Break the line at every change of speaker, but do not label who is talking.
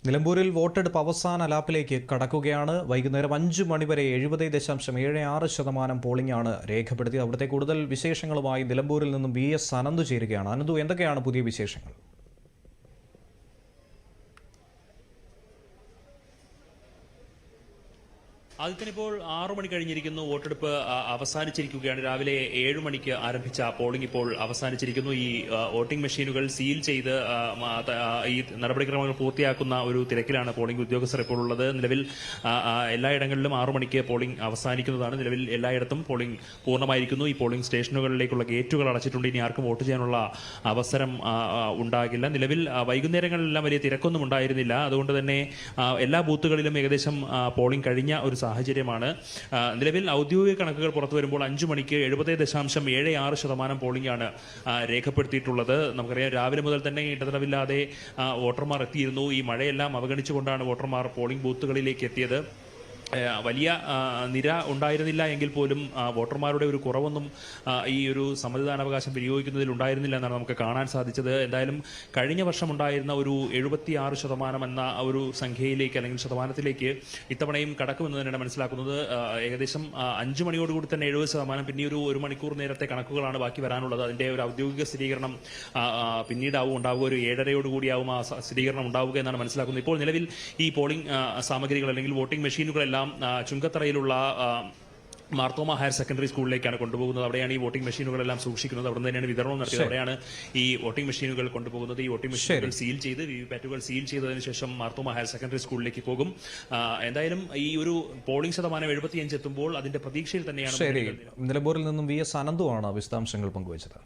നിലമ്പൂരിൽ വോട്ടെടുപ്പ് അവസാന ലാപ്പിലേക്ക് കടക്കുകയാണ്. വൈകുന്നേരം 5 മണി വരെ 70.76% പോളിംഗ് ആണ് രേഖപ്പെടുത്തിയത്. അവിടുത്തെ കൂടുതൽ വിശേഷങ്ങളുമായി നിലമ്പൂരിൽ നിന്നും VS അനന്തു ചേരുകയാണ്. അനന്തു, എന്തൊക്കെയാണ് പുതിയ വിശേഷങ്ങൾ?
ആദ്യത്തിനിപ്പോൾ 6 മണി കഴിഞ്ഞിരിക്കുന്നു. വോട്ടെടുപ്പ് അവസാനിച്ചിരിക്കുകയാണ്. രാവിലെ 7 മണിക്ക് ആരംഭിച്ച പോളിംഗ് ഇപ്പോൾ അവസാനിച്ചിരിക്കുന്നു. ഈ വോട്ടിംഗ് മെഷീനുകൾ സീൽ ചെയ്ത് ഈ നടപടിക്രമങ്ങൾ പൂർത്തിയാക്കുന്ന ഒരു തിരക്കിലാണ് പോളിംഗ് ഉദ്യോഗസ്ഥർ ഇപ്പോൾ ഉള്ളത്. നിലവിൽ എല്ലായിടങ്ങളിലും 6 മണിക്ക് പോളിംഗ് അവസാനിക്കുന്നതാണ്. നിലവിൽ എല്ലായിടത്തും പോളിംഗ് പൂർണ്ണമായിരിക്കുന്നു. ഈ പോളിംഗ് സ്റ്റേഷനുകളിലേക്കുള്ള ഗേറ്റുകൾ അടച്ചിട്ടുണ്ട്. ഇനി ആർക്കും വോട്ട് ചെയ്യാനുള്ള അവസരം ഉണ്ടാകില്ല. നിലവിൽ വൈകുന്നേരങ്ങളിലെല്ലാം വലിയ തിരക്കൊന്നും ഉണ്ടായിരുന്നില്ല. അതുകൊണ്ട് തന്നെ എല്ലാ ബൂത്തുകളിലും ഏകദേശം പോളിംഗ് കഴിഞ്ഞ ഒരു സാഹചര്യമാണ്. നിലവിൽ ഔദ്യോഗിക കണക്കുകൾ പുറത്തു വരുമ്പോൾ 5 മണിക്ക് 70.76% പോളിംഗ് ആണ് രേഖപ്പെടുത്തിയിട്ടുള്ളത്. നമുക്കറിയാം, രാവിലെ മുതൽ തന്നെ ഇടതടവില്ലാതെ വോട്ടർമാർ എത്തിയിരുന്നു. ഈ മഴയെല്ലാം അവഗണിച്ചുകൊണ്ടാണ് വോട്ടർമാർ പോളിംഗ് ബൂത്തുകളിലേക്ക് എത്തിയത്. വലിയ നിര ഉണ്ടായിരുന്നില്ല എങ്കിൽ പോലും വോട്ടർമാരുടെ ഒരു കുറവൊന്നും ഈ ഒരു സമ്മതിദാനാവകാശം വിനിയോഗിക്കുന്നതിൽ ഉണ്ടായിരുന്നില്ല എന്നാണ് നമുക്ക് കാണാൻ സാധിച്ചത്. എന്തായാലും കഴിഞ്ഞ വർഷം ഉണ്ടായിരുന്ന ഒരു 76% എന്ന ഒരു സംഖ്യയിലേക്ക് അല്ലെങ്കിൽ ശതമാനത്തിലേക്ക് ഇത്തവണയും കടക്കുമെന്ന് തന്നെയാണ് മനസ്സിലാക്കുന്നത്. ഏകദേശം 5 മണിയോടുകൂടി തന്നെ 70%, പിന്നെ ഒരു മണിക്കൂർ നേരത്തെ കണക്കുകളാണ് ബാക്കി വരാനുള്ളത്. അതിൻ്റെ ഒരു ഔദ്യോഗിക സ്ഥിരീകരണം പിന്നീടാവും ഉണ്ടാവുക. ഒരു 7:30 ആ സ്ഥിരീകരണം ഉണ്ടാവുക എന്നാണ് മനസ്സിലാക്കുന്നത്. ഇപ്പോൾ നിലവിൽ ഈ പോളിംഗ് സാമഗ്രികൾ അല്ലെങ്കിൽ വോട്ടിംഗ് മെഷീനുകളെല്ലാം ചുങ്കത്തറയിലുള്ള മാർത്തോമ ഹയർ സെക്കൻഡറി സ്കൂളിലേക്കാണ് കൊണ്ടുപോകുന്നത്. അവിടെയാണ് ഈ വോട്ടിംഗ് മെഷീനുകളെല്ലാം സൂക്ഷിക്കുന്നത്. അവിടെ തന്നെയാണ് വിതരണം നടത്തിയത്. അവിടെയാണ് ഈ വോട്ടിംഗ് മെഷീനുകൾ കൊണ്ടുപോകുന്നത്. ഈ വോട്ടിംഗ് മെഷീനുകൾ സീൽ ചെയ്ത് വിവിപാറ്റുകൾ സീൽ ചെയ്തതിനു ശേഷം മാർത്തോമ ഹയർ സെക്കൻഡറി സ്കൂളിലേക്ക് പോകും. എന്തായാലും ഈ ഒരു പോളിംഗ് ശതമാനം 75 എത്തുമ്പോൾ അതിന്റെ പ്രതീക്ഷയിൽ തന്നെയാണ്.
നിലമ്പൂരിൽ നിന്നും VS അനന്തുവാണ് വിശദാംശങ്ങൾ പങ്കുവച്ചത്.